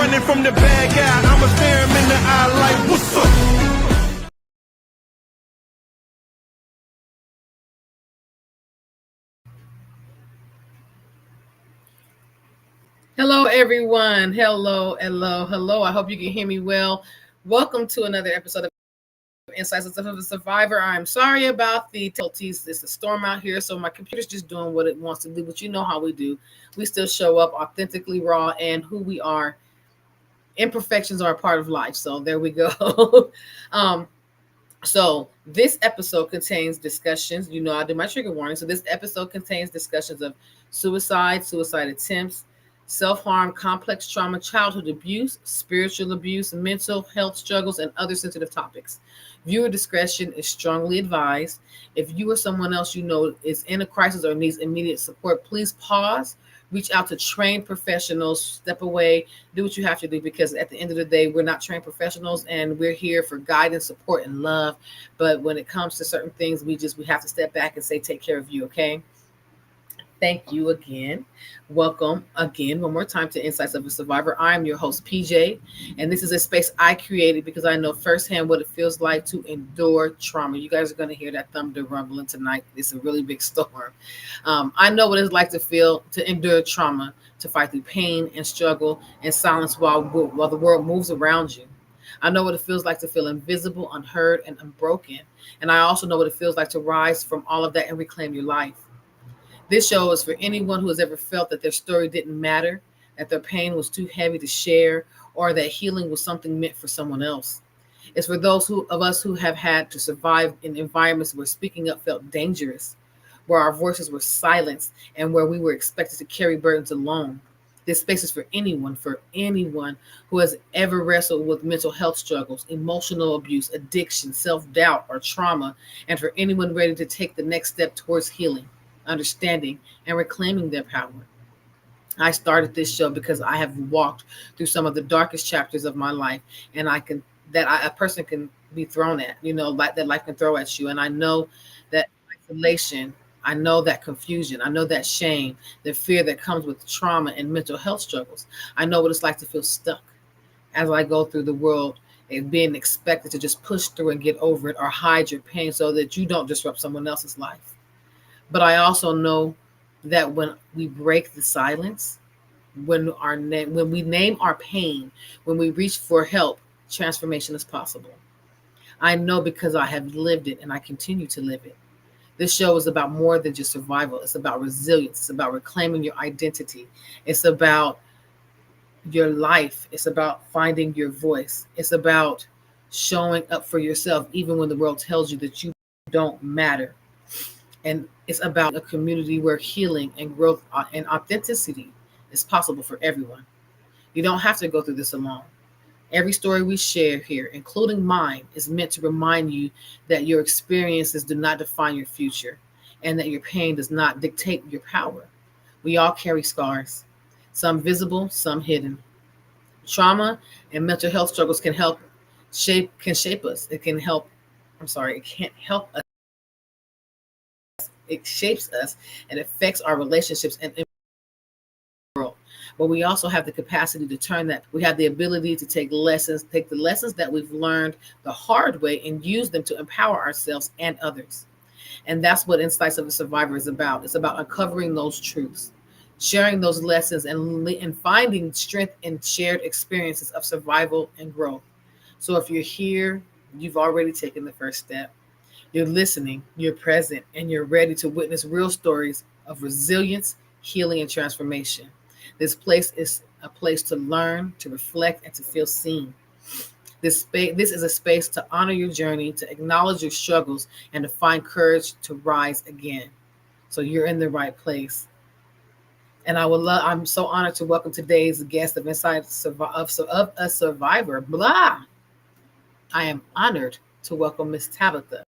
running from the bad guy. I'ma stare him in the eye like, what's up? Hello, everyone. Hello. I hope you can hear me well. Welcome to another episode of Insights of a Survivor. I'm sorry about the difficulties. It's a storm out here, so my computer's just doing what it wants to do, but you know how we do. We still show up authentically raw and who we are. Imperfections are a part of life, so there we go. So this episode contains discussions. You know, I do my trigger warning. So this episode contains discussions of suicide attempts, self-harm, complex trauma, childhood abuse, spiritual abuse, mental health struggles, and other sensitive topics. Viewer discretion is strongly advised. If you or someone else you know is in a crisis or needs immediate support, please pause, reach out to trained professionals, step away, do what you have to do, because at the end of the day, we're not trained professionals and we're here for guidance, support, and love. But when it comes to certain things, we have to step back and say, take care of you, okay? Thank you again. Welcome again, one more time, to Insights of a Survivor. I'm your host, PJ, and this is a space I created because I know firsthand what it feels like to endure trauma. You guys are going to hear that thunder rumbling tonight. It's a really big storm. I know what it's like to feel, to endure trauma, to fight through pain and struggle and silence while the world moves around you. I know what it feels like to feel invisible, unheard, and unbroken. And I also know what it feels like to rise from all of that and reclaim your life. This show is for anyone who has ever felt that their story didn't matter, that their pain was too heavy to share, or that healing was something meant for someone else. It's for those of us who have had to survive in environments where speaking up felt dangerous, where our voices were silenced, and where we were expected to carry burdens alone. This space is for anyone who has ever wrestled with mental health struggles, emotional abuse, addiction, self-doubt, or trauma, and for anyone ready to take the next step towards healing, understanding, and reclaiming their power. I started this show because I have walked through some of the darkest chapters of my life, and a person can be thrown at, that life can throw at you. And I know that isolation, I know that confusion, I know that shame, the fear that comes with trauma and mental health struggles. I know what it's like to feel stuck as I go through the world and being expected to just push through and get over it or hide your pain so that you don't disrupt someone else's life. But I also know that when we break the silence, when we name our pain, when we reach for help, transformation is possible. I know because I have lived it and I continue to live it. This show is about more than just survival. It's about resilience. It's about reclaiming your identity. It's about your life. It's about finding your voice. It's about showing up for yourself, even when the world tells you that you don't matter. And it's about a community where healing and growth and authenticity is possible for everyone. You don't have to go through this alone. Every story we share here, including mine, is meant to remind you that your experiences do not define your future and that your pain does not dictate your power. We all carry scars, some visible, some hidden. Trauma and mental health struggles can shape us. It can't help us. It shapes us and affects our relationships and world. But we also have the capacity to turn that. We have the ability to take the lessons that we've learned the hard way and use them to empower ourselves and others. And that's what Insights of a Survivor is about. It's about uncovering those truths, sharing those lessons, and finding strength in shared experiences of survival and growth. So if you're here, you've already taken the first step. You're listening, you're present, and you're ready to witness real stories of resilience, healing, and transformation. This place is a place to learn, to reflect, and to feel seen. This is a space to honor your journey, to acknowledge your struggles, and to find courage to rise again. So you're in the right place. And I'm so honored to welcome today's guest of Insights of a Survivor. I am honored to welcome Miss Tabitha,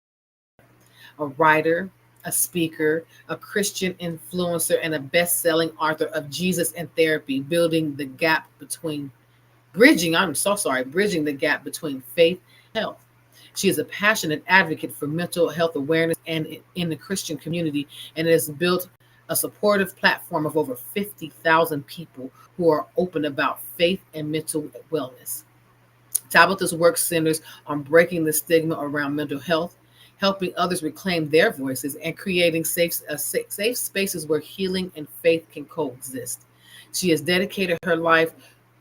a writer, a speaker, a Christian influencer, and a best-selling author of Jesus and Therapy, bridging the gap between faith and health. She is a passionate advocate for mental health awareness and in the Christian community, and has built a supportive platform of over 50,000 people who are open about faith and mental wellness. Tabitha's work centers on breaking the stigma around mental health, helping others reclaim their voices, and creating safe spaces where healing and faith can coexist. She has dedicated her life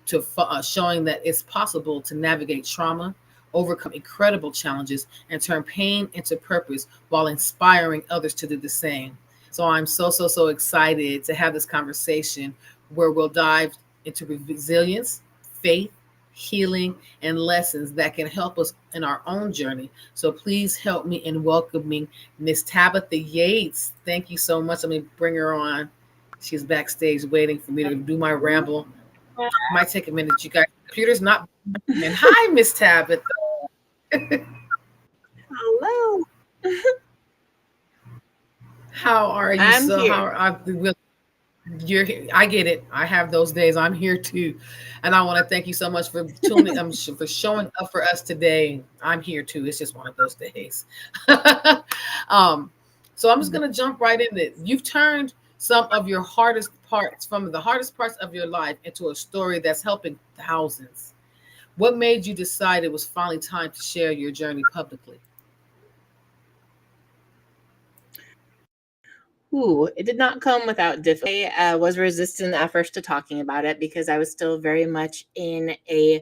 to showing that it's possible to navigate trauma, overcome incredible challenges, and turn pain into purpose while inspiring others to do the same. So I'm so excited to have this conversation where we'll dive into resilience, faith, healing, and lessons that can help us in our own journey. So please help me in welcoming Miss Tabitha Yates. Thank you so much. Let me bring her on. She's backstage waiting for me to do my ramble. Might take a minute, you guys. Computer's not. And hi, Miss Tabitha. Hello. How are you? I'm So here. how are you're here. I get it. I have those days. I'm here too, and I want to thank you so much for tuning. For showing up for us today. I'm here too. It's just one of those days. um, so I'm just gonna jump right in it. You've turned some of your hardest parts from the hardest parts of your life into a story that's helping thousands. What made you decide it was finally time to share your journey publicly? Ooh, it did not come without difficulty. I was resistant at first to talking about it because I was still very much in a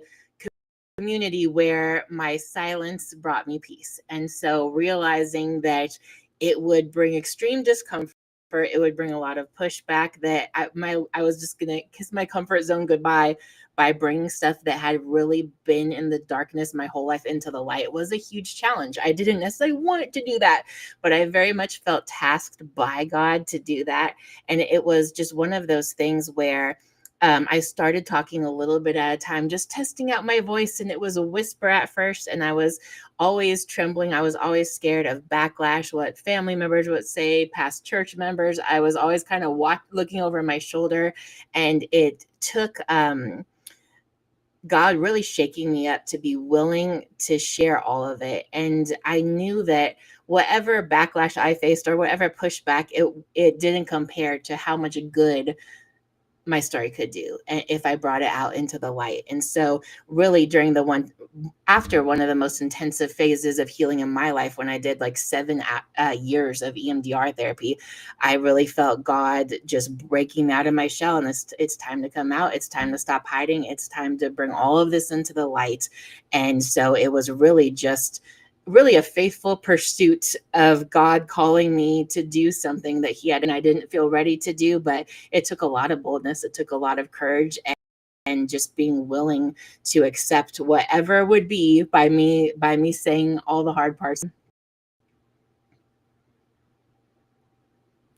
community where my silence brought me peace. And so realizing that it would bring extreme discomfort, it would bring a lot of pushback, that I was just going to kiss my comfort zone goodbye by bringing stuff that had really been in the darkness my whole life into the light was a huge challenge. I didn't necessarily want to do that, but I very much felt tasked by God to do that. And it was just one of those things where I started talking a little bit at a time, just testing out my voice. And it was a whisper at first. And I was always trembling. I was always scared of backlash, what family members would say, past church members. I was always kind of looking over my shoulder. And it took God really shaking me up to be willing to share all of it. And I knew that whatever backlash I faced or whatever pushback, it didn't compare to how much good my story could do if I brought it out into the light. And so really after one of the most intensive phases of healing in my life, when I did like 7 years of EMDR therapy, I really felt God just breaking me out of my shell. And it's time to come out. It's time to stop hiding. It's time to bring all of this into the light. And so it was really a faithful pursuit of God calling me to do something that I didn't feel ready to do, but it took a lot of boldness. It took a lot of courage and just being willing to accept whatever would be by me saying all the hard parts.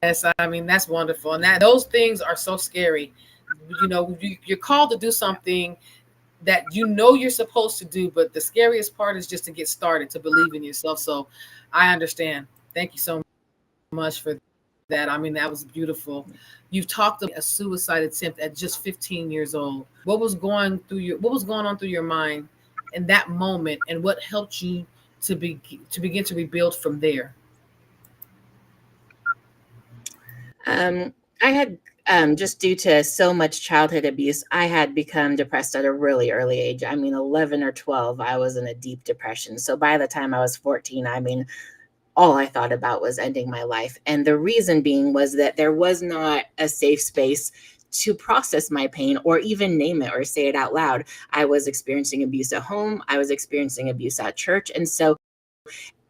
Yes, I mean that's wonderful, and that those things are so scary. You're called to do something that you're supposed to do, but the scariest part is just to get started, to believe in yourself. So I understand. Thank you so much for that. I mean, that was beautiful. You've talked about a suicide attempt at just 15 years old. What was going on through your mind in that moment, and what helped you to begin to rebuild from there? I had just due to so much childhood abuse, I had become depressed at a really early age. I mean, 11 or 12, I was in a deep depression. So by the time I was 14, I mean, all I thought about was ending my life. And the reason being was that there was not a safe space to process my pain or even name it or say it out loud. I was experiencing abuse at home. I was experiencing abuse at church. And so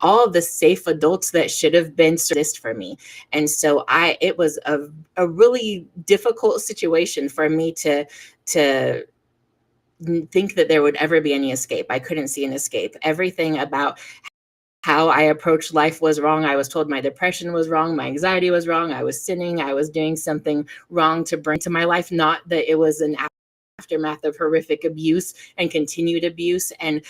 all the safe adults that should have been exist for me. And so it was a really difficult situation for me to think that there would ever be any escape. I couldn't see an escape. Everything about how I approached life was wrong. I was told my depression was wrong. My anxiety was wrong. I was sinning. I was doing something wrong to bring to my life. Not that it was an aftermath of horrific abuse and continued abuse. And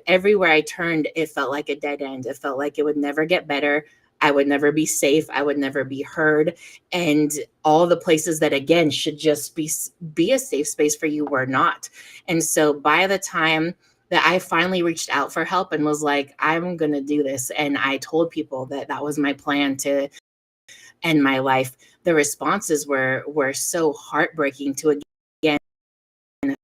everywhere I turned, it felt like a dead end. It felt like it would never get better. I would never be safe. I would never be heard. And all the places that, again, should just be a safe space for you were not. And so by the time that I finally reached out for help and was like, I'm going to do this. And I told people that was my plan to end my life. the responses were so heartbreaking to, again, a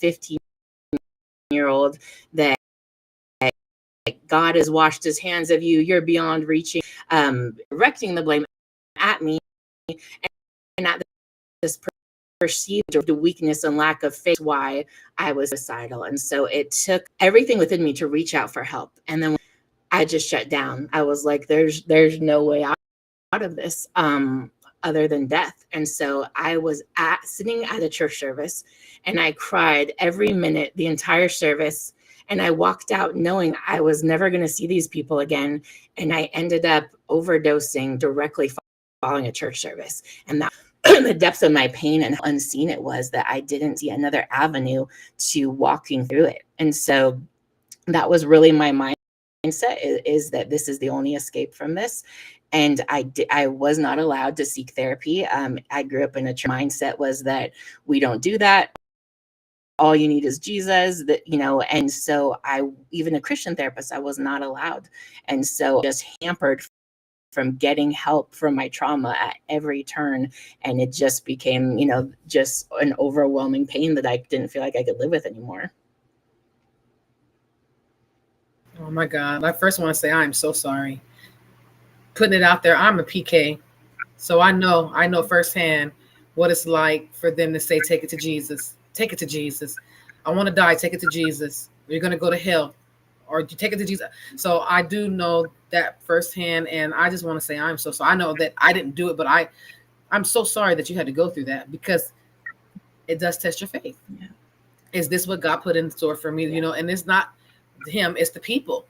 15-year-old that God has washed his hands of you, you're beyond reaching, directing the blame at me, and at this perceived the weakness and lack of faith why I was suicidal. And so it took everything within me to reach out for help. And then I just shut down. I was like, there's no way out of this other than death. And so I was sitting at a church service, and I cried every minute, the entire service. And I walked out knowing I was never going to see these people again. And I ended up overdosing directly following a church service. And that the depths of my pain and how unseen it was, that I didn't see another avenue to walking through it. And so that was really my mindset, is that this is the only escape from this. And I was not allowed to seek therapy. I grew up in a mindset was that we don't do that. All you need is Jesus, that, and so even a Christian therapist, I was not allowed. And so just hampered from getting help from my trauma at every turn. And it just became, just an overwhelming pain that I didn't feel like I could live with anymore. Oh my God. I first want to say, I'm so sorry. Putting it out there, I'm a PK. So I know firsthand what it's like for them to say, take it to Jesus. Take it to Jesus. I want to die. Take it to Jesus. You're going to go to hell. Or you take it to Jesus. So I do know that firsthand. And I just want to say, I'm so sorry. I know that I didn't do it, but I'm so sorry that you had to go through that, because it does test your faith. Yeah. Is this what God put in store for me? Yeah. And it's not him, it's the people.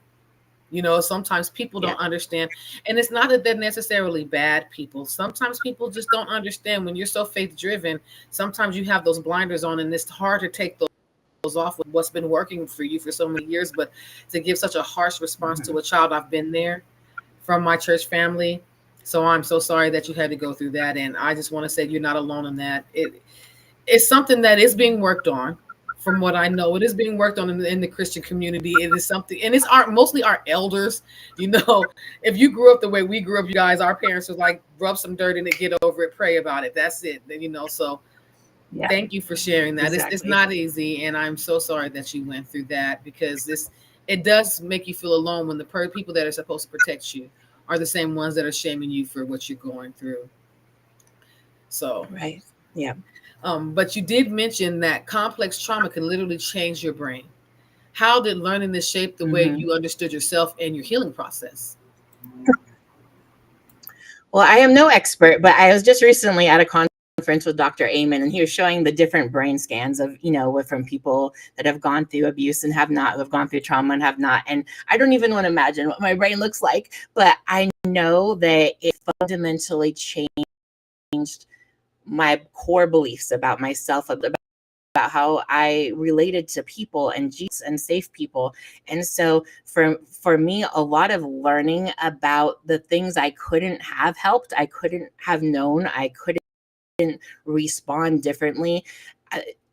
Sometimes people don't understand. And it's not that they're necessarily bad people. Sometimes people just don't understand. When you're so faith driven, sometimes you have those blinders on, and it's hard to take those off with what's been working for you for so many years. But to give such a harsh response to a child, I've been there from my church family. So I'm so sorry that you had to go through that. And I just want to say you're not alone in that. It's something that is being worked on. From what I know, it is being worked on in the Christian community. It is something, and it's mostly our elders. If you grew up the way we grew up, you guys, our parents was like, rub some dirt in it, get over it, pray about it. That's it. So Yeah. Thank you for sharing that. Exactly. It's not easy, and I'm so sorry that you went through that, because it does make you feel alone when the people that are supposed to protect you are the same ones that are shaming you for what you're going through. So right. Yeah. But you did mention that complex trauma can literally change your brain. How did learning this shape the way you understood yourself and your healing process? Well, I am no expert, but I was just recently at a conference with Dr. Amen, and he was showing the different brain scans of, from people that have gone through abuse and have not, who have gone through trauma and have not. And I don't even want to imagine what my brain looks like, but I know that it fundamentally changed my core beliefs about myself, about how I related to people and Jesus and safe people. And so for me, a lot of learning about the things I couldn't have helped, I couldn't have known, I couldn't respond differently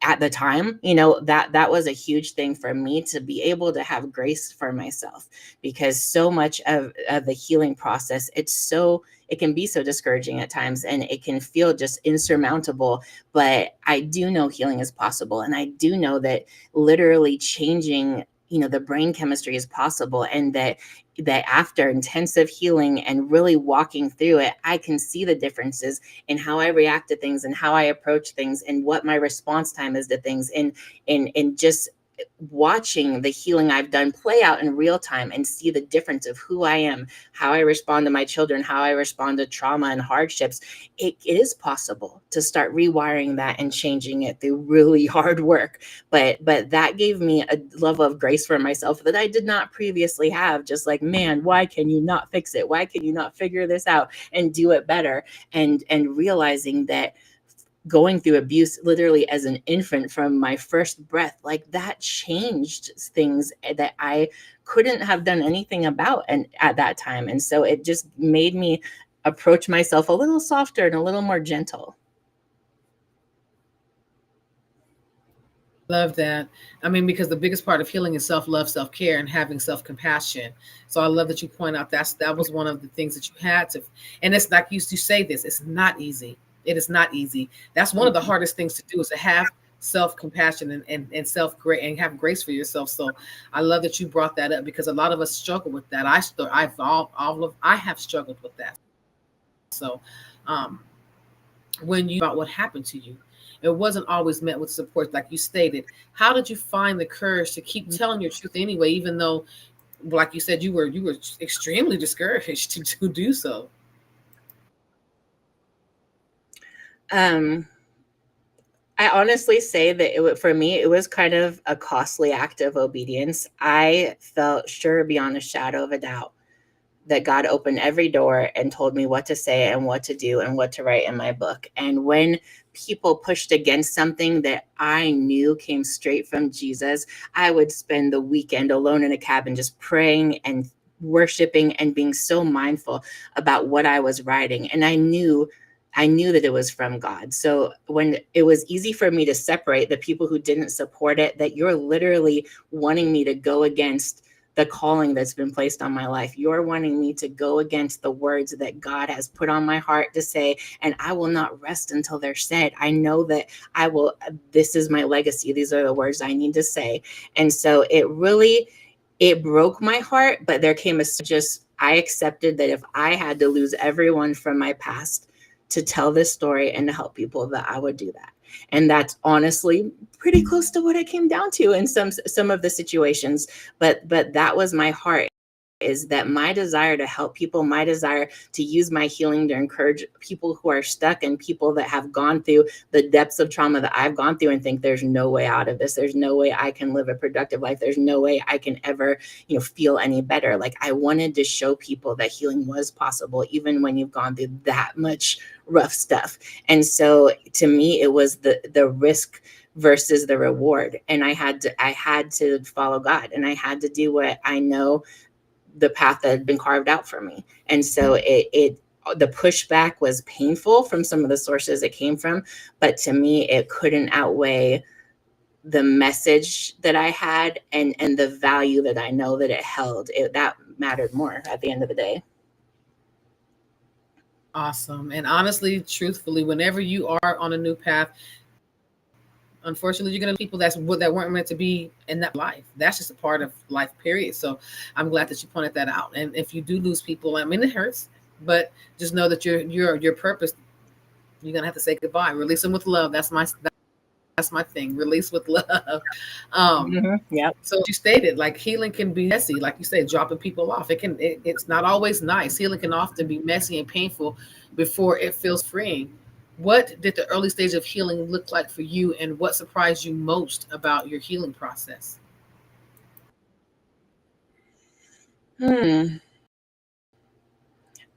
at the time, that was a huge thing for me, to be able to have grace for myself, because so much of the healing process, it can be so discouraging at times, and it can feel just insurmountable. But I do know healing is possible, and I do know that literally changing the brain chemistry is possible, and that after intensive healing and really walking through it, I can see the differences in how I react to things and how I approach things and what my response time is to things, and just watching the healing I've done play out in real time and see the difference of who I am, how I respond to my children, how I respond to trauma and hardships. It is possible to start rewiring that and changing it through really hard work. But that gave me a level of grace for myself that I did not previously have. Just like, man, why can you not fix it? Why can you not figure this out and do it better? And realizing that going through abuse literally as an infant from my first breath, like that changed things that I couldn't have done anything about and at that time. And so it just made me approach myself a little softer and a little more gentle. Love that. I mean, because the biggest part of healing is self-love, self-care, and having self-compassion. So I love that you point out that was one of the things that you had to, and it's like you used to say this, it's not easy. It is not easy. That's one of the hardest things to do is to have self-compassion and self-grace and have grace for yourself. So I love that you brought that up because a lot of us struggle with that. I have struggled with that. So um, when you about what happened to you, it wasn't always met with support, like you stated. How did you find the courage to keep telling your truth anyway, even though, like you said, you were extremely discouraged to do so? Um, I honestly say that for me, it was kind of a costly act of obedience. I felt sure beyond a shadow of a doubt that God opened every door and told me what to say and what to do and what to write in my book. And when people pushed against something that I knew came straight from Jesus, I would spend the weekend alone in a cabin just praying and worshiping and being so mindful about what I was writing. And I knew that it was from God. So when it was easy for me to separate the people who didn't support it, that you're literally wanting me to go against the calling that's been placed on my life. You're wanting me to go against the words that God has put on my heart to say, and I will not rest until they're said. I know that this is my legacy. These are the words I need to say. And so it broke my heart, but there came I accepted that if I had to lose everyone from my past to tell this story and to help people, that I would do that. And that's honestly pretty close to what it came down to in some of the situations. But that was my heart, is that my desire to help people, my desire to use my healing to encourage people who are stuck and people that have gone through the depths of trauma that I've gone through and think there's no way out of this. There's no way I can live a productive life. There's no way I can ever, feel any better. Like, I wanted to show people that healing was possible, even when you've gone through that much rough stuff. And so to me, it was the risk versus the reward. And I had to follow God, and I had to do what I know, the path that had been carved out for me. And so the pushback was painful from some of the sources it came from, but to me, it couldn't outweigh the message that I had and the value that I know that it held. That mattered more at the end of the day. Awesome. And honestly, truthfully, whenever you are on a new path, unfortunately, you're going to people that weren't meant to be in that life. That's just a part of life, period. So I'm glad that you pointed that out. And if you do lose people, I mean, it hurts, but just know that your purpose, you're going to have to say goodbye. Release them with love. That's my thing. Release with love. Yep. So you stated, like, healing can be messy, like you said, dropping people off. It's not always nice. Healing can often be messy and painful before it feels freeing. What did the early stage of healing look like for you, and what surprised you most about your healing process? Hmm.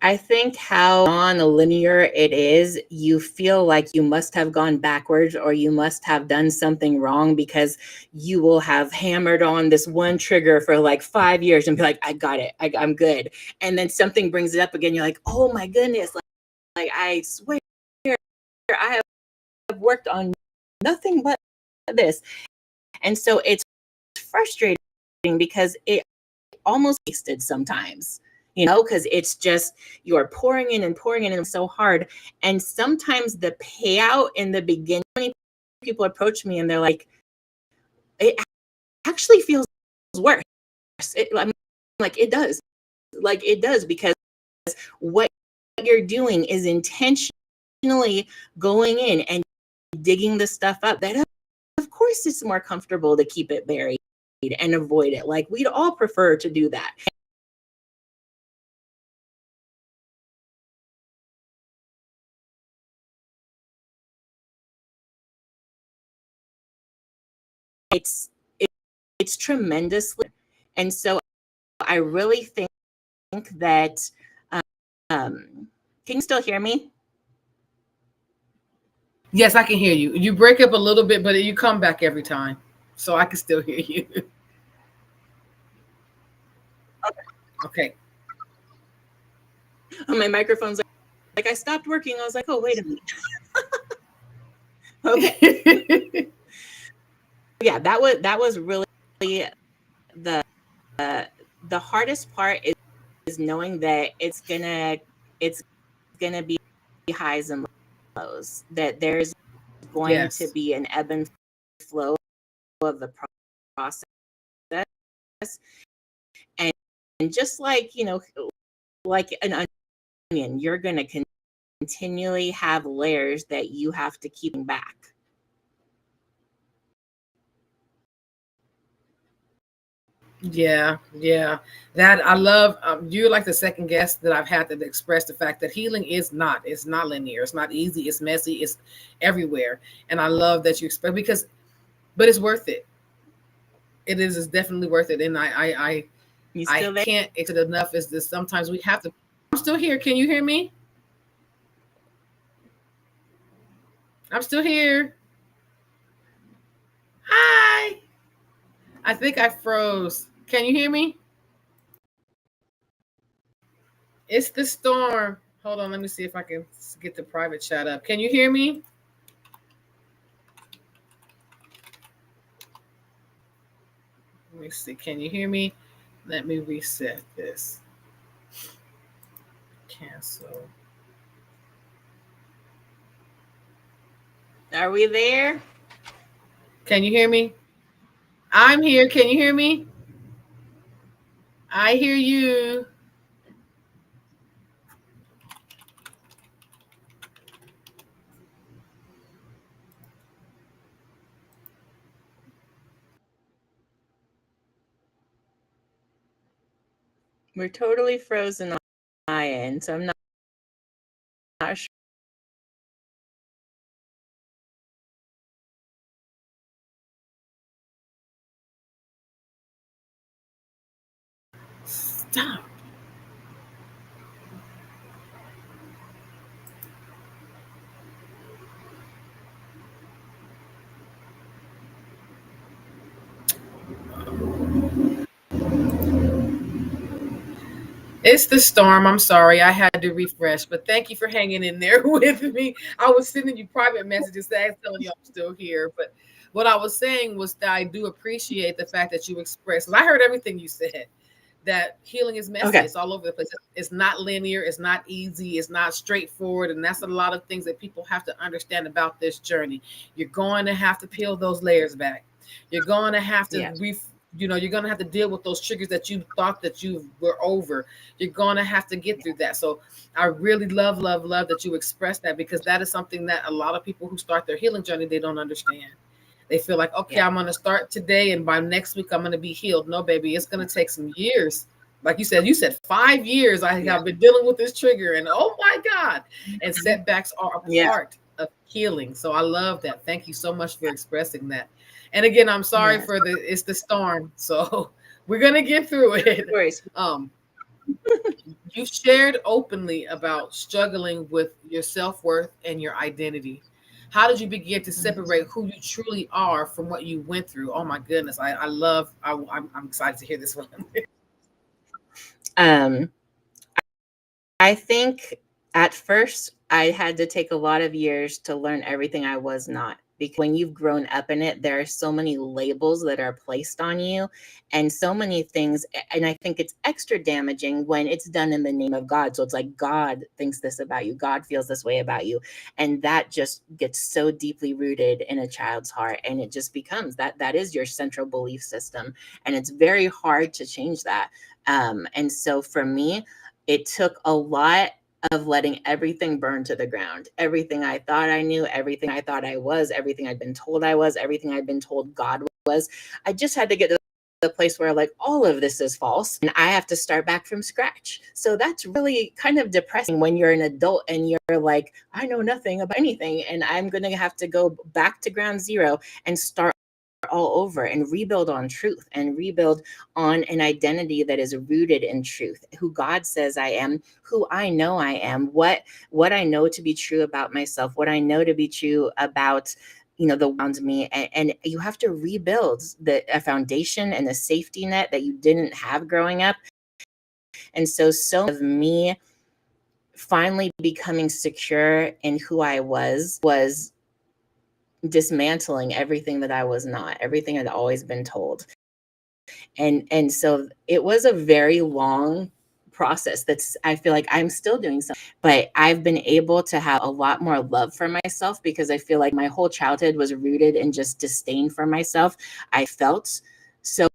I think how non-linear it is, you feel like you must have gone backwards or you must have done something wrong, because you will have hammered on this one trigger for like 5 years and be like, I got it, I'm good. And then something brings it up again. You're like, oh my goodness, like I swear I have worked on nothing but this. And so it's frustrating because it almost wasted sometimes, because it's just you're pouring in so hard. And sometimes the payout in the beginning, many people approach me and they're like, it actually feels worse. I mean, like it does. Like it does, because what you're doing is intentionally going in and digging the stuff up that, of course, it's more comfortable to keep it buried and avoid it. Like, we'd all prefer to do that. It's it's tremendously. And so I really think that, can you still hear me? Yes, I can hear you. You break up a little bit, but you come back every time, so I can still hear you. Okay. Oh, my microphone's like I stopped working. I was like, oh, wait a minute. Okay. yeah, that was really the the hardest part is knowing that it's gonna be highs and lows, that there's going to Yes. be an ebb and flow of the process. And just like, like an onion, you're going to continually have layers that you have to keep back. Yeah, yeah. That I love. You're like the second guest that I've had to express the fact that healing is not. It's not linear. It's not easy. It's messy. It's everywhere. And I love that you express because, but it's worth it. It is. It's definitely worth it. And You I still there? can't it enough. Is this sometimes we have to. I'm still here. Can you hear me? I'm still here. Hi. I think I froze. Can you hear me? It's the storm. Hold on, let me see if I can get the private chat up. Can you hear me? Let me see. Can you hear me? Let me reset this. Cancel. Are we there? Can you hear me? I'm here. Can you hear me? I hear you. We're totally frozen on my end, so I'm not sure. Stop. It's the storm. I'm sorry. I had to refresh, but thank you for hanging in there with me. I was sending you private messages saying, telling you I'm still here. But what I was saying was that I do appreciate the fact that you expressed, 'cause I heard everything you said, that healing is messy. Okay. It's all over the place. It's not linear. It's not easy. It's not straightforward. And that's a lot of things that people have to understand about this journey. You're going to have to peel those layers back. You're going to have to Yeah. you're going to have to deal with those triggers that you thought that you were over. You're going to have to get through that. So I really love that you expressed that, because that is something that a lot of people who start their healing journey, they don't understand. They feel like, okay, Yeah. I'm going to start today and by next week I'm going to be healed. No, baby, it's going to take some years. Like you said 5 years I Yeah. have been dealing with this trigger, and oh my God. And Mhm. setbacks are a Yeah. part of healing. So I love that. Thank you so much for expressing that. And again, I'm sorry Yes. for it's the storm. So we're going to get through it. No worries. Um, you shared openly about struggling with your self-worth and your identity. How did you begin to separate who you truly are from what you went through? Oh my goodness. I'm excited to hear this one. Um, I think at first I had to take a lot of years to learn everything I was not. Because when you've grown up in it, there are so many labels that are placed on you and so many things. And I think it's extra damaging when it's done in the name of God. So it's like, God thinks this about you, God feels this way about you. And that just gets so deeply rooted in a child's heart. And it just becomes that is your central belief system. And it's very hard to change that. And so for me, it took a lot of letting everything burn to the ground. Everything I thought I knew, everything I thought I was, everything I'd been told I was, everything I'd been told God was. I just had to get to the place where like all of this is false and I have to start back from scratch. So that's really kind of depressing when you're an adult and you're like, I know nothing about anything and I'm going to have to go back to ground zero and start all over and rebuild on truth and rebuild on an identity that is rooted in truth, who God says I am, who I know I am, what I know to be true about myself, what I know to be true about the around me. And you have to rebuild a foundation and a safety net that you didn't have growing up. And so of me finally becoming secure in who I was dismantling everything that I was not, everything I'd always been told. And so it was a very long process that's I feel like I'm still doing something, but I've been able to have a lot more love for myself because I feel like my whole childhood was rooted in just disdain for myself. I felt so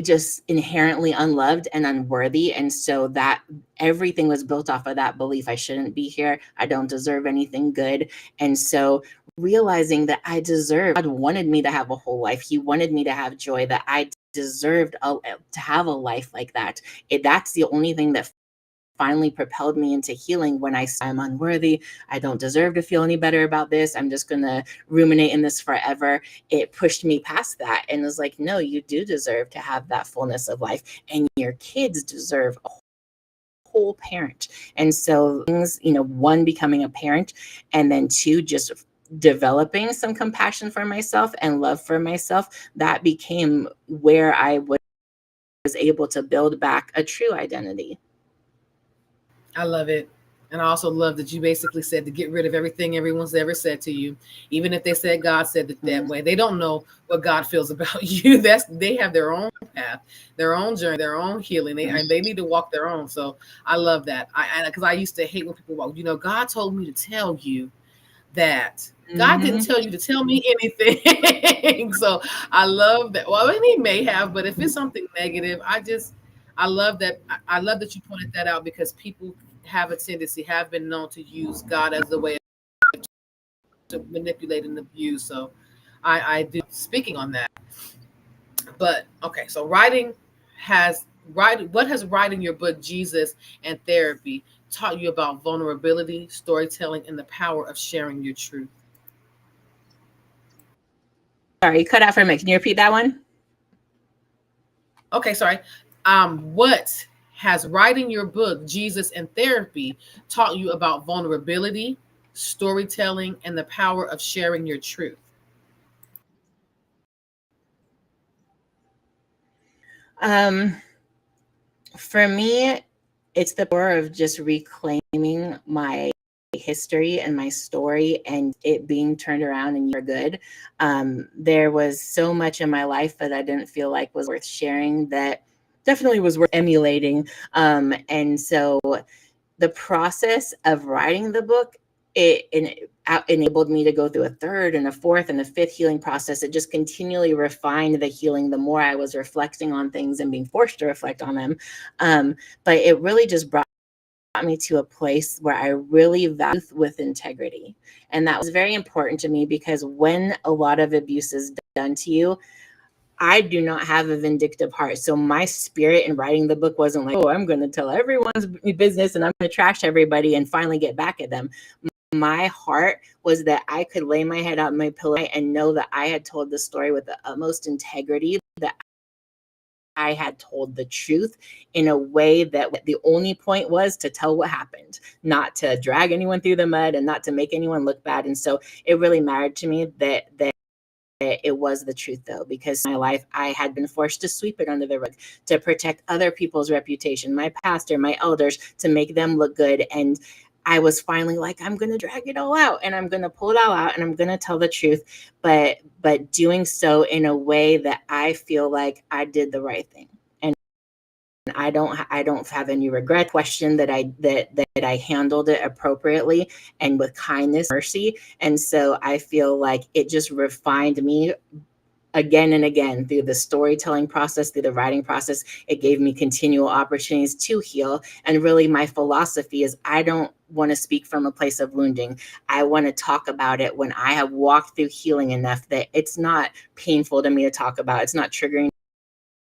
just inherently unloved and unworthy, and so that everything was built off of that belief. I shouldn't be here, I don't deserve anything good. And so realizing that God wanted me to have a whole life, he wanted me to have joy, that I deserved to have a life like that. That's the only thing that finally propelled me into healing. When I'm unworthy, I don't deserve to feel any better about this, I'm just going to ruminate in this forever. It pushed me past that and was like, no, you do deserve to have that fullness of life, and your kids deserve a whole parent. And so things, one, becoming a parent, and then two, just developing some compassion for myself and love for myself, that became where I was able to build back a true identity. I love it. And I also love that you basically said to get rid of everything everyone's ever said to you. Even if they said God said it that way, they don't know what God feels about you. They have their own path, their own journey, their own healing. They need to walk their own. So I love that. Because I used to hate when people walk, God told me to tell you that. God didn't tell you to tell me anything. So I love that. Well, and he may have, but if it's something negative, I love that. I love that you pointed that out, because people have been known to use God as a way to manipulate and abuse. So I do, speaking on that. But okay, so what has writing your book, Jesus and Therapy, taught you about vulnerability, storytelling, and the power of sharing your truth? Sorry, cut out for a minute. Can you repeat that one? Okay, sorry. What has writing your book, Jesus and Therapy, taught you about vulnerability, storytelling, and the power of sharing your truth? For me, it's the power of just reclaiming my history and my story and it being turned around and you're good. There was so much in my life that I didn't feel like was worth sharing, that definitely was worth emulating. And so the process of writing the book, it enabled me to go through a third and a fourth and a fifth healing process. It just continually refined the healing the more I was reflecting on things and being forced to reflect on them. But it really just brought me to a place where I really value with integrity. And that was very important to me, because when a lot of abuse is done to you, I do not have a vindictive heart. So my spirit in writing the book wasn't like, oh, I'm going to tell everyone's business and I'm going to trash everybody and finally get back at them. My heart was that I could lay my head on my pillow and know that I had told the story with the utmost integrity, that I had told the truth in a way that the only point was to tell what happened, not to drag anyone through the mud and not to make anyone look bad. And so it really mattered to me that it was the truth, though, because in my life I had been forced to sweep it under the rug to protect other people's reputation, my pastor, my elders, to make them look good. And I was finally like, I'm going to drag it all out and I'm going to pull it all out and I'm going to tell the truth, but doing so in a way that I feel like I did the right thing. And I don't have any regret. Question that I handled it appropriately and with kindness, mercy. And so I feel like it just refined me again and again through the storytelling process, through the writing process. It gave me continual opportunities to heal. And really my philosophy is I don't want to speak from a place of wounding. I want to talk about it when I have walked through healing enough that it's not painful to me to talk about. It's not triggering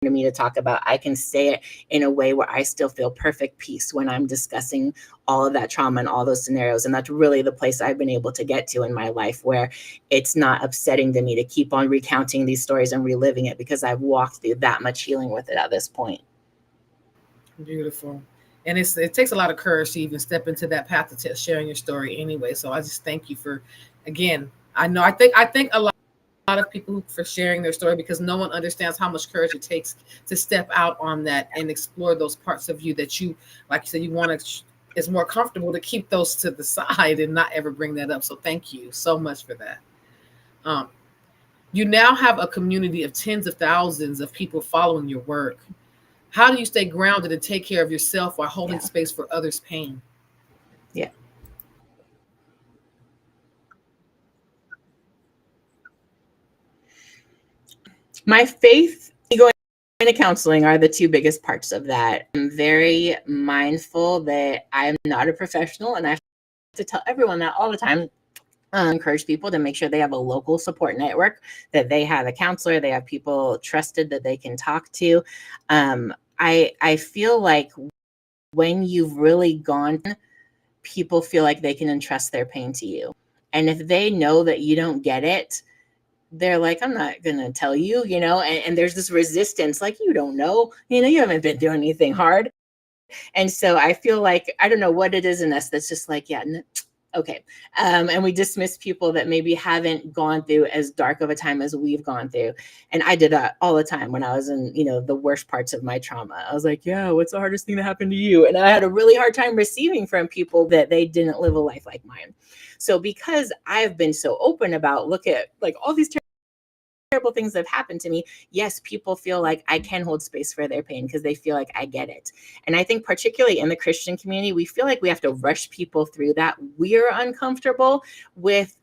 to me to talk about. I can say it in a way where I still feel perfect peace when I'm discussing all of that trauma and all those scenarios. And that's really the place I've been able to get to in my life, where it's not upsetting to me to keep on recounting these stories and reliving it, because I've walked through that much healing with it at this point. Beautiful. And it takes a lot of courage to even step into that path of sharing your story anyway. So I just thank you for, again, I think a lot of people for sharing their story, because no one understands how much courage it takes to step out on that and explore those parts of you that you, like you said, you want to, it's more comfortable to keep those to the side and not ever bring that up. So thank you so much for that. Um, you now have a community of tens of thousands of people following your work. How do you stay grounded and take care of yourself while holding Yeah. space for others' pain? Yeah. My faith and going to counseling are the two biggest parts of that. I'm very mindful that I'm not a professional, and I have to tell everyone that all the time. Encourage people to make sure they have a local support network, that they have a counselor, they have people trusted that they can talk to. I feel like when you've really gone, people feel like they can entrust their pain to you. And if they know that you don't get it, they're like, I'm not going to tell you, and there's this resistance, like, you don't know, you haven't been doing anything hard. And so I feel like, I don't know what it is in us that's just like, yeah, okay. And we dismiss people that maybe haven't gone through as dark of a time as we've gone through. And I did that all the time when I was in, the worst parts of my trauma. I was like, yeah, what's the hardest thing that happened to you? And I had a really hard time receiving from people that they didn't live a life like mine. So because I've been so open about, look at like all these terrible things that have happened to me, yes, people feel like I can hold space for their pain because they feel like I get it. And I think particularly in the Christian community, we feel like we have to rush people through that. We're uncomfortable with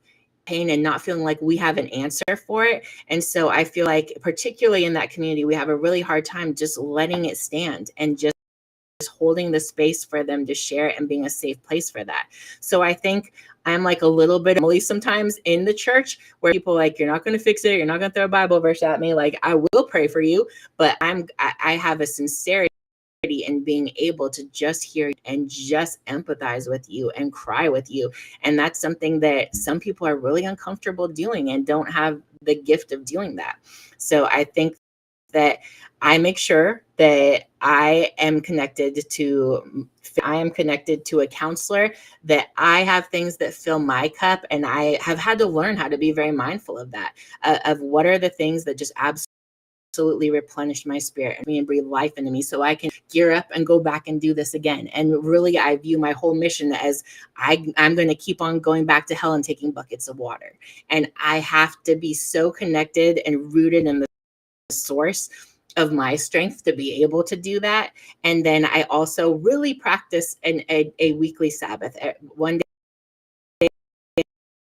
pain and not feeling like we have an answer for it. And so I feel like particularly in that community, we have a really hard time just letting it stand and just holding the space for them to share and being a safe place for that. So I think I'm like a little bit Emily sometimes in the church where people like, you're not going to fix it. You're not going to throw a Bible verse at me. Like, I will pray for you, but I have a sincerity in being able to just hear and just empathize with you and cry with you. And that's something that some people are really uncomfortable doing and don't have the gift of doing that. So I think that I make sure that I am connected to a counselor, that I have things that fill my cup. And I have had to learn how to be very mindful of that, of what are the things that just absolutely replenish my spirit and breathe life into me so I can gear up and go back and do this again. And really, I view my whole mission as I'm going to keep on going back to hell and taking buckets of water. And I have to be so connected and rooted in the source of my strength to be able to do that. And then I also really practice a weekly Sabbath, one day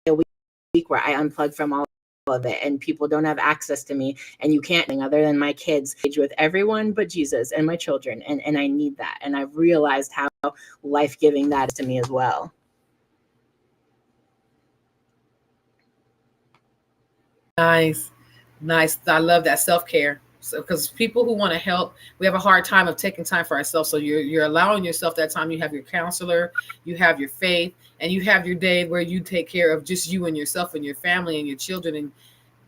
a week where I unplug from all of it, and people don't have access to me, and you can't other than my kids with everyone but Jesus and my children. And I need that. And I've realized how life-giving that is to me as well. Nice. I love that self-care. So, because people who want to help, we have a hard time of taking time for ourselves. So you're allowing yourself that time. You have your counselor, you have your faith, and you have your day where you take care of just you and yourself and your family and your children. And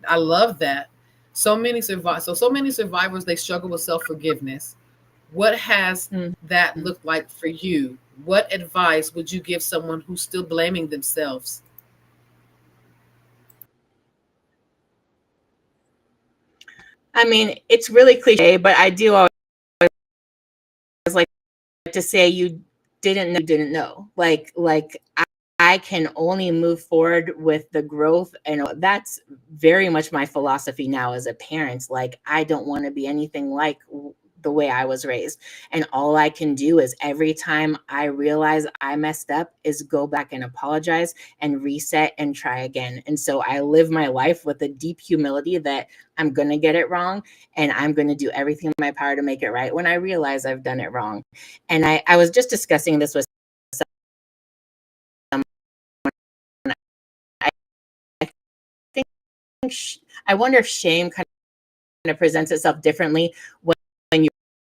I love that. So many survivors, they struggle with self-forgiveness. What has that looked like for you? What advice would you give someone who's still blaming themselves? I mean, it's really cliche, but I do always like to say you didn't know. Like I can only move forward with the growth. And that's very much my philosophy now as a parent. Like, I don't want to be anything like the way I was raised. And all I can do is every time I realize I messed up is go back and apologize and reset and try again. And so I live my life with a deep humility that I'm going to get it wrong, and I'm going to do everything in my power to make it right when I realize I've done it wrong. And I was just discussing this with someone. I think I wonder if shame kind of presents itself differently when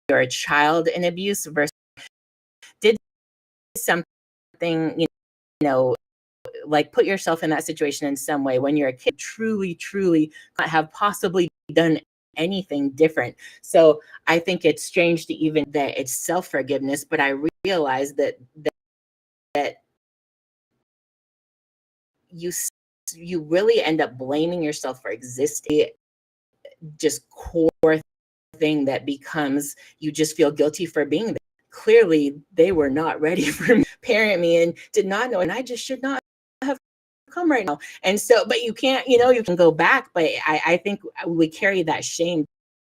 you're a child in abuse versus did something, like put yourself in that situation in some way when you're a kid, truly not have possibly done anything different. So I think it's strange to even that it's self-forgiveness, but I realize that you really end up blaming yourself for existing, just core thing that becomes you just feel guilty for being there. Clearly they were not ready for me, parent me, and did not know, and I just should not have come right now. And so, but you can't, you can go back, but I think we carry that shame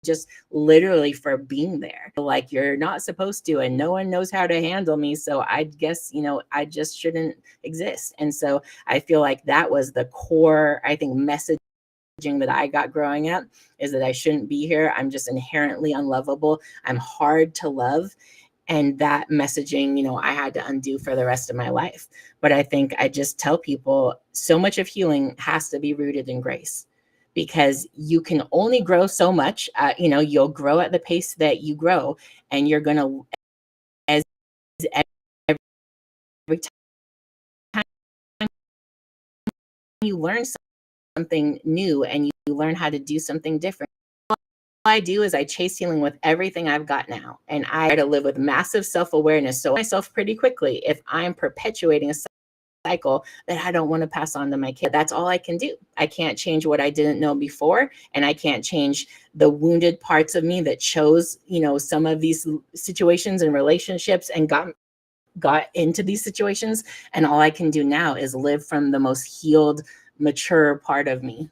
just literally for being there. Like, you're not supposed to, and no one knows how to handle me. So I guess, I just shouldn't exist. And so I feel like that was the core, I think, messaging that I got growing up, is that I shouldn't be here. I'm just inherently unlovable. I'm hard to love. And that messaging, I had to undo for the rest of my life. But I think I just tell people, so much of healing has to be rooted in grace, because you can only grow so much. You'll grow at the pace that you grow, and you're going to, as every time you learn something new and you learn how to do something different, all I do is I chase healing with everything I've got now. And I try to live with massive self-awareness. So myself pretty quickly, if I'm perpetuating a cycle that I don't want to pass on to my kid. That's all I can do. I can't change what I didn't know before, and I can't change the wounded parts of me that chose, some of these situations and relationships and got into these situations. And all I can do now is live from the most healed, mature part of me.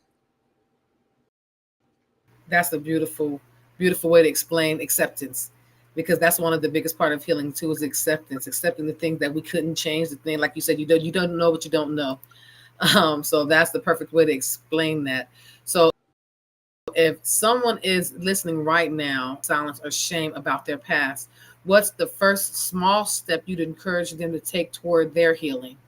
That's a beautiful, beautiful way to explain acceptance, because that's one of the biggest part of healing too, is acceptance, accepting the things that we couldn't change, the thing, like you said, you don't know what you don't know. So that's the perfect way to explain that. So if someone is listening right now, silence or shame about their past, what's the first small step you'd encourage them to take toward their healing?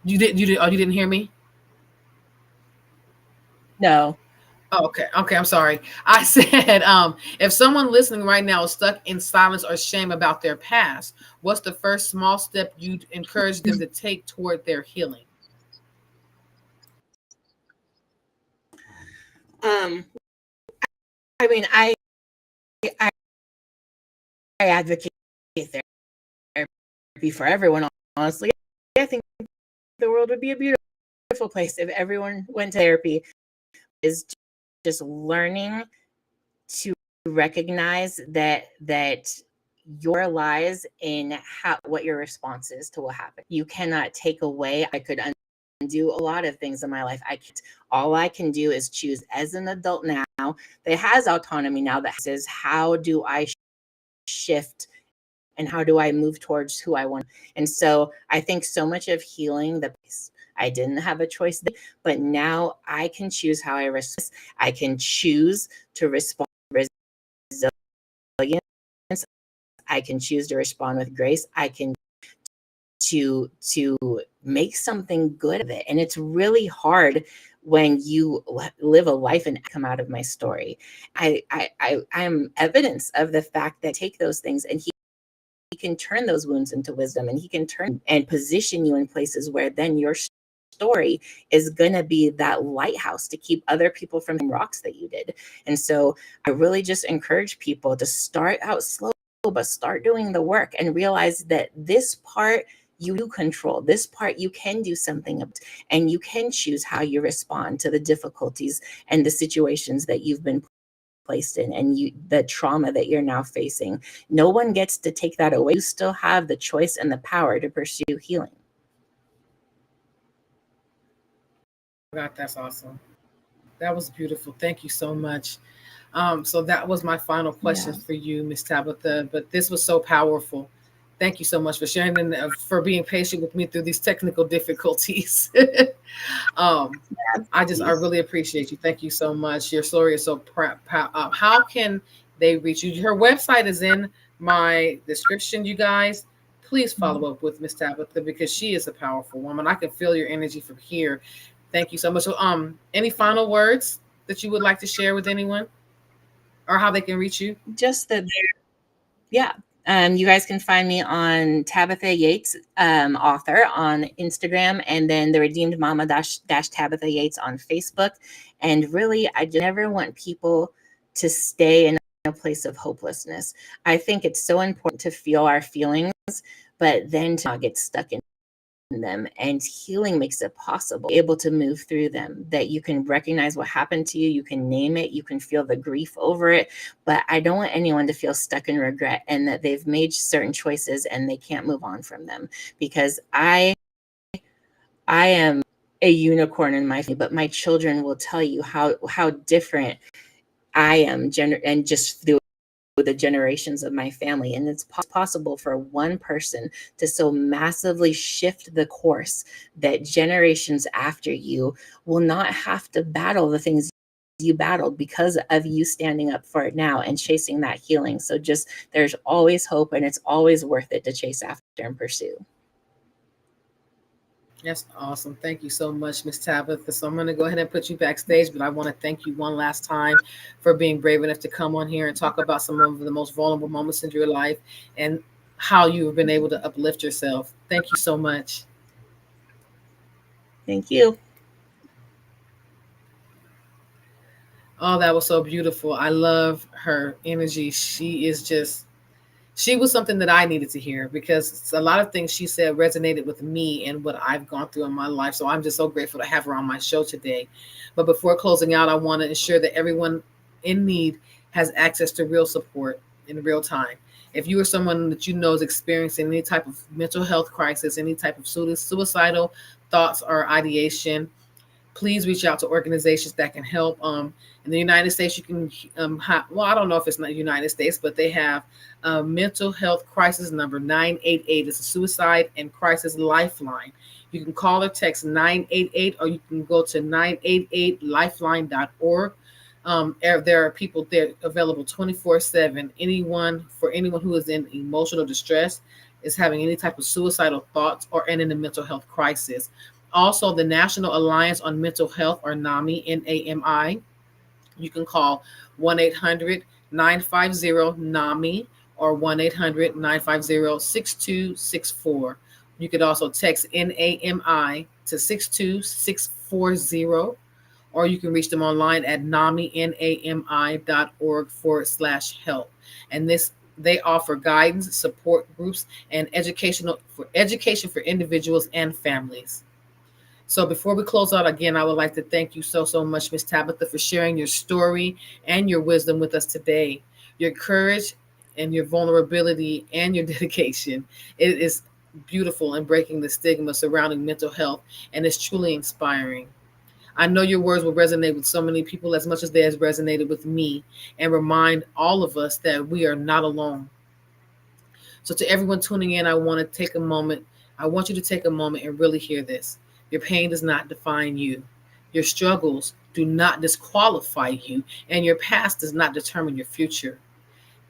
You didn't hear me? No. Oh, okay, I'm sorry. I said, if someone listening right now is stuck in silence or shame about their past, what's the first small step you'd encourage them to take toward their healing? Um, I mean, I advocate therapy for everyone. Honestly, I think the world would be a beautiful place if everyone went to therapy. Is just learning to recognize that your lies in what your response is to what happened. You cannot take away. I could undo a lot of things in my life. All I can do is choose as an adult now that has autonomy now, that says, how do I shift and how do I move towards who I want? And so I think so much of healing I didn't have a choice, but now I can choose how I respond. I can choose to respond with resilience. I can choose to respond with grace. I can to make something good of it. And it's really hard when you live a life and come out of my story. I'm evidence of the fact that take those things, and he can turn those wounds into wisdom, and he can turn and position you in places where then your story is going to be that lighthouse to keep other people from the rocks that you did. And so I really just encourage people to start out slow, but start doing the work and realize that this part you control, this part you can do something about, and you can choose how you respond to the difficulties and the situations that you've been placed in, and the trauma that you're now facing. No one gets to take that away. You still have the choice and the power to pursue healing. God, that's awesome. That was beautiful. Thank you so much. So that was my final question for you, Miss Tabitha. But this was so powerful. Thank you so much for sharing and for being patient with me through these technical difficulties. I really appreciate you. Thank you so much. Your story is so how can they reach you? Her website is in my description, you guys. Please follow up with Miss Tabitha, because she is a powerful woman. I can feel your energy from here. Thank you so much. So, any final words that you would like to share with anyone, or how they can reach you? Just that, yeah. You guys can find me on Tabitha Yates, author, on Instagram, and then the Redeemed Mama dash Tabitha Yates on Facebook. And really, I never want people to stay in a place of hopelessness. I think it's so important to feel our feelings, but then to not get stuck in them, and healing makes it possible able to move through them, that you can recognize what happened to you, you can name it, you can feel the grief over it. But I don't want anyone to feel stuck in regret and that they've made certain choices and they can't move on from them, because I am a unicorn in my family, but my children will tell you how different I am and just through the generations of my family. And it's possible for one person to so massively shift the course that generations after you will not have to battle the things you battled because of you standing up for it now and chasing that healing. So just, there's always hope, and it's always worth it to chase after and pursue. That's awesome. Thank you so much, Miss Tabitha. So I'm going to go ahead and put you backstage, but I want to thank you one last time for being brave enough to come on here and talk about some of the most vulnerable moments in your life and how you've been able to uplift yourself. Thank you so much. Thank you. Oh, that was so beautiful. I love her energy. She was something that I needed to hear, because a lot of things she said resonated with me and what I've gone through in my life. So I'm just so grateful to have her on my show today. But before closing out, I want to ensure that everyone in need has access to real support in real time. If you are someone that you know is experiencing any type of mental health crisis, any type of suicidal thoughts or ideation, please reach out to organizations that can help. In the United States, you can, I don't know if it's not the United States, but they have a mental health crisis number 988. It's a suicide and crisis lifeline. You can call or text 988, or you can go to 988lifeline.org. There are people there available 24/7. Anyone who is in emotional distress, is having any type of suicidal thoughts, or in a mental health crisis. Also, the National Alliance on Mental Health, or NAMI, NAMI. You can call 1-800-950-NAMI or 1-800-950-6264. You could also text NAMI to 62640, or you can reach them online at NAMI.org/help. And they offer guidance, support groups, and education for individuals and families. So before we close out, again, I would like to thank you so much, Miss Tabitha, for sharing your story and your wisdom with us today. Your courage and your vulnerability and your dedication, it is beautiful in breaking the stigma surrounding mental health, and it's truly inspiring. I know your words will resonate with so many people as much as they has resonated with me, and remind all of us that we are not alone. So to everyone tuning in, I want you to take a moment and really hear this. Your pain does not define you. Your struggles do not disqualify you, and your past does not determine your future.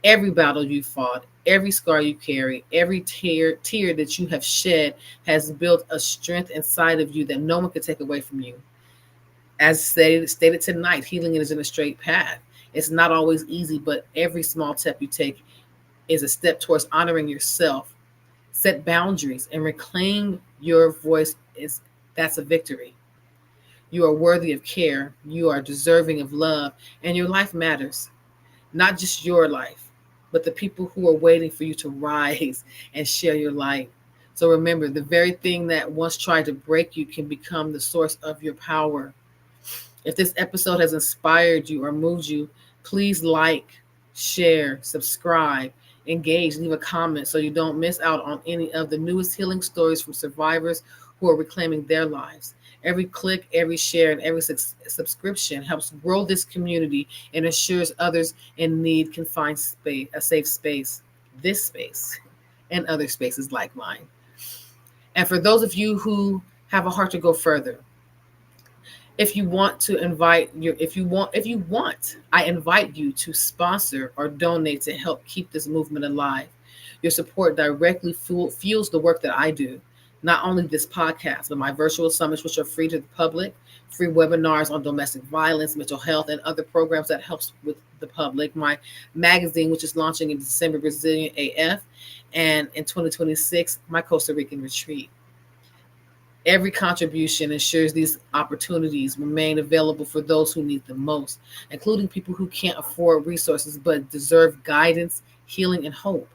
Every battle you fought, every scar you carry, every tear that you have shed has built a strength inside of you that no one can take away from you. As stated tonight, healing isn't a straight path. It's not always easy, but every small step you take is a step towards honoring yourself. Set boundaries and reclaim your voice. That's a victory. You are worthy of care. You are deserving of love, and your life matters. Not just your life, but the people who are waiting for you to rise and share your light. So remember, the very thing that once tried to break you can become the source of your power. If this episode has inspired you or moved you, please like, share, subscribe, engage, leave a comment so you don't miss out on any of the newest healing stories from survivors who are reclaiming their lives. Every click, every share, and every subscription helps grow this community and ensures others in need can find a safe space, this space, and other spaces like mine. And for those of you who have a heart to go further, I invite you to sponsor or donate to help keep this movement alive. Your support directly fuels the work that I do. Not only this podcast, but my virtual summits, which are free to the public, free webinars on domestic violence, mental health, and other programs that helps with the public. My magazine, which is launching in December, Brazilian AF, and in 2026, my Costa Rican retreat. Every contribution ensures these opportunities remain available for those who need them most, including people who can't afford resources but deserve guidance, healing, and hope.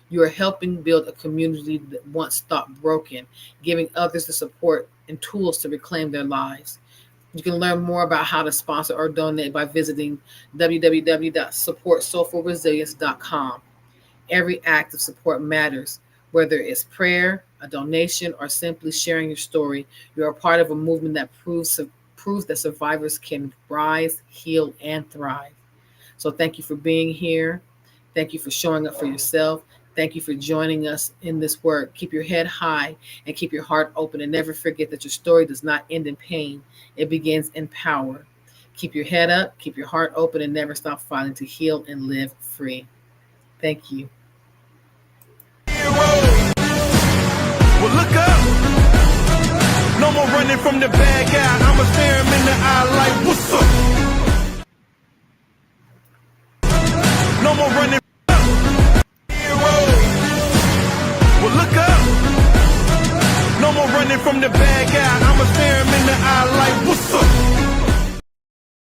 You are helping build a community that once thought broken, giving others the support and tools to reclaim their lives. You can learn more about how to sponsor or donate by visiting www.supportsoulfulresilience.com. Every act of support matters, whether it's prayer, a donation, or simply sharing your story. You're a part of a movement that proves that survivors can rise, heal, and thrive. So thank you for being here. Thank you for showing up for yourself. Thank you for joining us in this work. Keep your head high and keep your heart open, and never forget that your story does not end in pain. It begins in power. Keep your head up, keep your heart open, and never stop fighting to heal and live free. Thank you. Well, look up. No more running from the bad guy. I'ma stare him in the eye like, what's up?